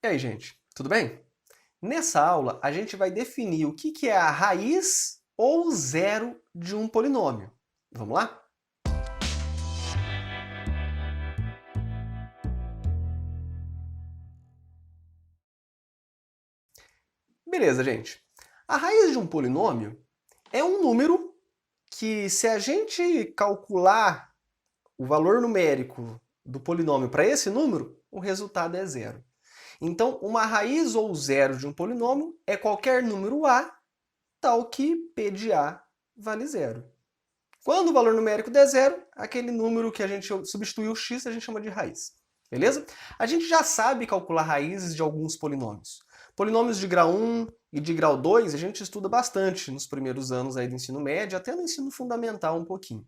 E aí, gente, tudo bem? Nessa aula, a gente vai definir o que é a raiz ou zero de um polinômio. Vamos lá? Beleza, gente. A raiz de um polinômio é um número que, se a gente calcular o valor numérico do polinômio para esse número, o resultado é zero. Então, uma raiz ou zero de um polinômio é qualquer número A, tal que P de A vale zero. Quando o valor numérico der zero, aquele número que a gente substituiu o x, a gente chama de raiz. Beleza? A gente já sabe calcular raízes de alguns polinômios. Polinômios de grau 1 e de grau 2 a gente estuda bastante nos primeiros anos aí do ensino médio, até no ensino fundamental um pouquinho.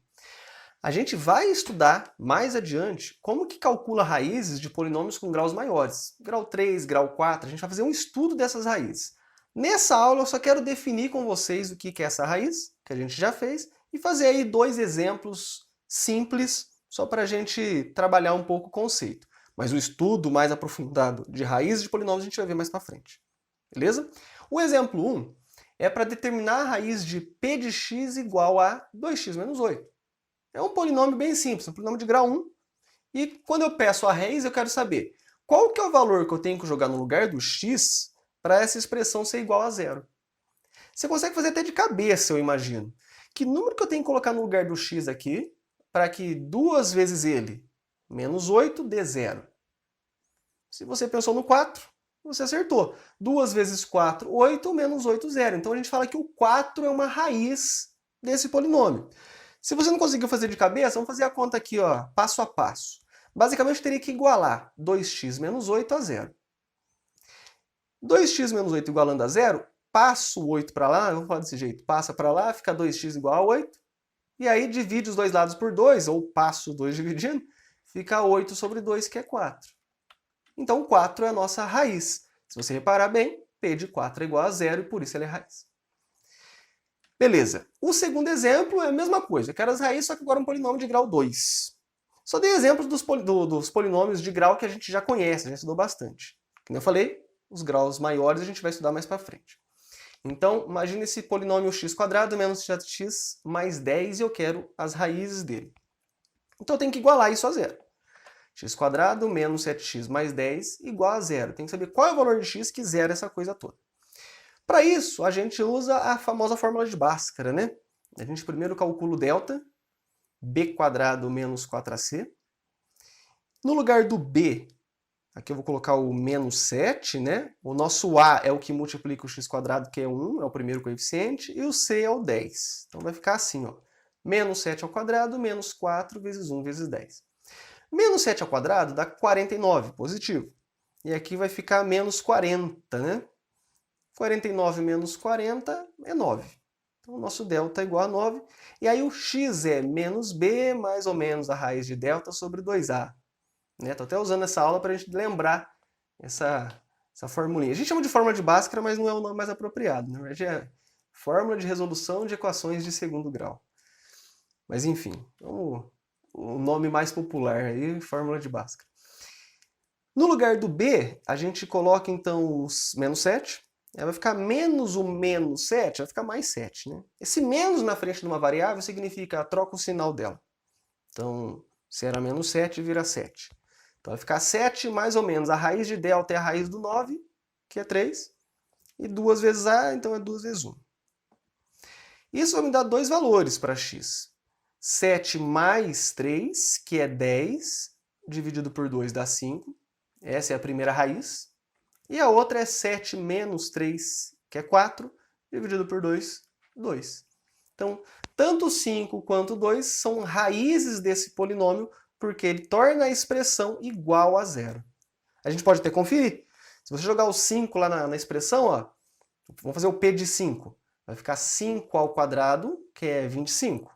A gente vai estudar mais adiante como que calcula raízes de polinômios com graus maiores. Grau 3, grau 4, a gente vai fazer um estudo dessas raízes. Nessa aula eu só quero definir com vocês o que é essa raiz, que a gente já fez, e fazer aí dois exemplos simples, só para a gente trabalhar um pouco o conceito. Mas o estudo mais aprofundado de raízes de polinômios a gente vai ver mais para frente. Beleza? O exemplo 1 é para determinar a raiz de p de x igual a 2x menos 8. É um polinômio bem simples, um polinômio de grau 1. E quando eu peço a raiz, eu quero saber qual que é o valor que eu tenho que jogar no lugar do x para essa expressão ser igual a zero. Você consegue fazer até de cabeça, eu imagino. Que número que eu tenho que colocar no lugar do x aqui para que 2 vezes ele, menos 8, dê zero? Se você pensou no 4, você acertou. 2 vezes 4, 8, menos 8, 0. Então a gente fala que o 4 é uma raiz desse polinômio. Se você não conseguiu fazer de cabeça, vamos fazer a conta aqui, ó, passo a passo. Basicamente, eu teria que igualar 2x menos 8 a zero. 2x menos 8 igualando a zero, passo o 8 para lá, vamos falar desse jeito, passa para lá, fica 2x igual a 8, e aí divide os dois lados por 2, ou passo o 2 dividindo, fica 8 sobre 2, que é 4. Então, 4 é a nossa raiz. Se você reparar bem, P de 4 é igual a zero, e por isso ele é raiz. Beleza. O segundo exemplo é a mesma coisa. Eu quero as raízes, só que agora um polinômio de grau 2. Só dei exemplos dos polinômios de grau que a gente já conhece, já estudou bastante. Como eu falei, os graus maiores a gente vai estudar mais para frente. Então, imagine esse polinômio x² menos 7x mais 10 e eu quero as raízes dele. Então eu tenho que igualar isso a zero. x² menos 7x mais 10 igual a zero. Tem que saber qual é o valor de x que zera essa coisa toda. Para isso, a gente usa a famosa fórmula de Bhaskara, né? A gente primeiro calcula o delta, b² menos 4ac. No lugar do b, aqui eu vou colocar o menos 7, né? O nosso a é o que multiplica o x², que é 1, é o primeiro coeficiente, e o c é o 10. Então vai ficar assim, ó. Menos 7 ao quadrado, menos 4 vezes 1 vezes 10. Menos 7 ao quadrado dá 49, positivo. E aqui vai ficar menos 40, né? 49 menos 40 é 9. Então, o nosso delta é igual a 9. E aí o x é menos b mais ou menos a raiz de delta sobre 2a. Estou até usando essa aula para a gente lembrar essa formulinha. A gente chama de fórmula de Bhaskara, mas não é o nome mais apropriado. Na verdade é fórmula de resolução de equações de segundo grau. Mas enfim, o nome mais popular aí, fórmula de Bhaskara. No lugar do b, a gente coloca então os menos 7. Vai ficar menos o menos 7, vai ficar mais 7, né? Esse menos na frente de uma variável significa troca o sinal dela. Então, se era menos 7, vira 7. Então vai ficar 7 mais ou menos. A raiz de delta é a raiz do 9, que é 3. E 2 vezes a, então é 2 vezes 1. Isso vai me dar dois valores para x. 7 mais 3, que é 10, dividido por 2 dá 5. Essa é a primeira raiz. E a outra é 7 menos 3, que é 4, dividido por 2, 2. Então, tanto 5 quanto 2 são raízes desse polinômio, porque ele torna a expressão igual a zero. A gente pode até conferir. Se você jogar o 5 lá na expressão, ó, vamos fazer o p de 5. Vai ficar 5 ao quadrado, que é 25.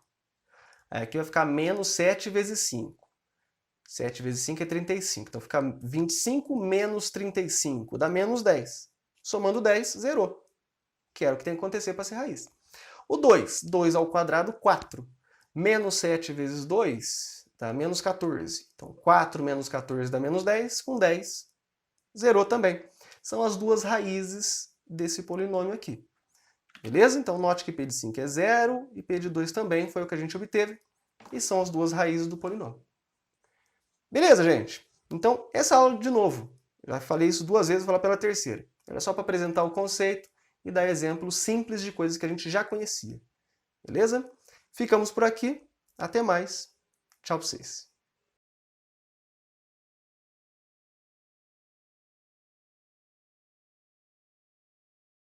Aí aqui vai ficar menos 7 vezes 5. 7 vezes 5 é 35. Então fica 25 menos 35, dá menos 10. Somando 10, zerou. Que era o que tem que acontecer para ser raiz. O 2, 2 ao quadrado, 4. Menos 7 vezes 2 dá menos 14. Então 4 menos 14 dá menos 10, com 10, zerou também. São as duas raízes desse polinômio aqui. Beleza? Então note que P de 5 é 0 e P de 2 também foi o que a gente obteve. E são as duas raízes do polinômio. Beleza, gente? Então, essa aula, de novo, já falei isso 2 vezes, vou falar pela terceira. Era só para apresentar o conceito e dar exemplos simples de coisas que a gente já conhecia. Beleza? Ficamos por aqui. Até mais. Tchau para vocês.